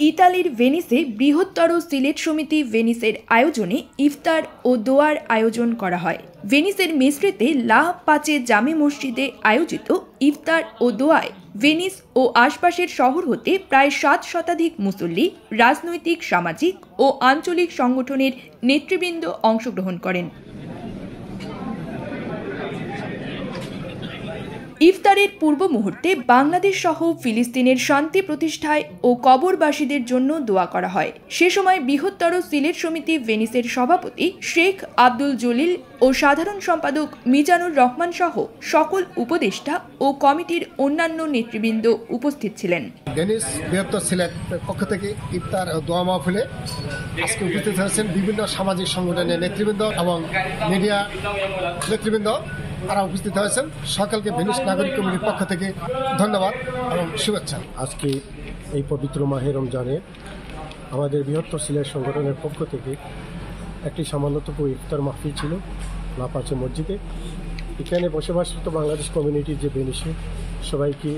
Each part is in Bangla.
ইতালির ভেনিসে বৃহত্তর সিলেট সমিতি ভেনিসের আয়োজনে ইফতার ও দোয়ার আয়োজন করা হয়। ভেনিসের মেস্ট্রিতে লা পাচে জামে মসজিদে আয়োজিত ইফতার ও দোয়ায় ভেনিস ও আশপাশের শহর হতে প্রায় 7 শতাধিক মুসল্লি, রাজনৈতিক, সামাজিক ও আঞ্চলিক সংগঠনের নেতৃবৃন্দ অংশগ্রহণ করেন। ইফতারের পূর্ব মুহূর্তে বাংলাদেশ সহ ফিলিস্তিনের শান্তি প্রতিষ্ঠায় ও কবরবাসীদের জন্য দোয়া করা হয়। সে সময় বৃহত্তর সিলেট সমিতি ভেনিসের সভাপতি শেখ আব্দুল জলিল ও সাধারণ সম্পাদক মিজানুর রহমান সহ সকল উপদেষ্টা ও কমিটির অন্যান্য নেতৃবৃন্দ উপস্থিত ছিলেন। ভেনিস বৃহত্তর সিলেট পক্ষ থেকে ইফতার ও দোয়া মাহফিলে আজকে উপস্থিত হয়েছেন বিভিন্ন সামাজিক সংগঠনের নেতৃবৃন্দ এবং মিডিয়া নেতৃবৃন্দ, তারা উপস্থিত হয়েছেন। সকলকে ভেনিস নাগরিক কমিটির পক্ষ থেকে ধন্যবাদ এবং শুভেচ্ছা। আজকে এই পবিত্র মাহে রমজানে আমাদের বৃহত্তর সিলেট সংগঠনের পক্ষ থেকে একটি সামান্যতম ইফতার মাহফিল ছিল লা পাচে মসজিদে। এখানে বসবাসরত বাংলাদেশ কমিউনিটির যে ভেনিসে সবাইকে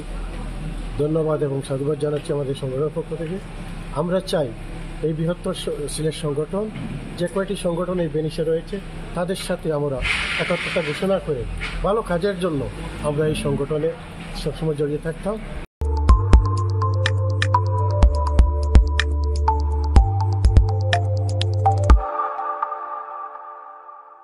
ধন্যবাদ এবং সাধুবাদ জানাচ্ছি আমাদের সংগঠনের পক্ষ থেকে। আমরা চাই এই বৃহত্তর সিলেট সংগঠন যে কয়টি সংগঠন এই ভেনিসে রয়েছে তাদের সাথে আমরা একাত্মতা ঘোষণা করে ভালো কাজের জন্য আমরা এই সংগঠনে সবসময় জড়িয়ে থাকতাম।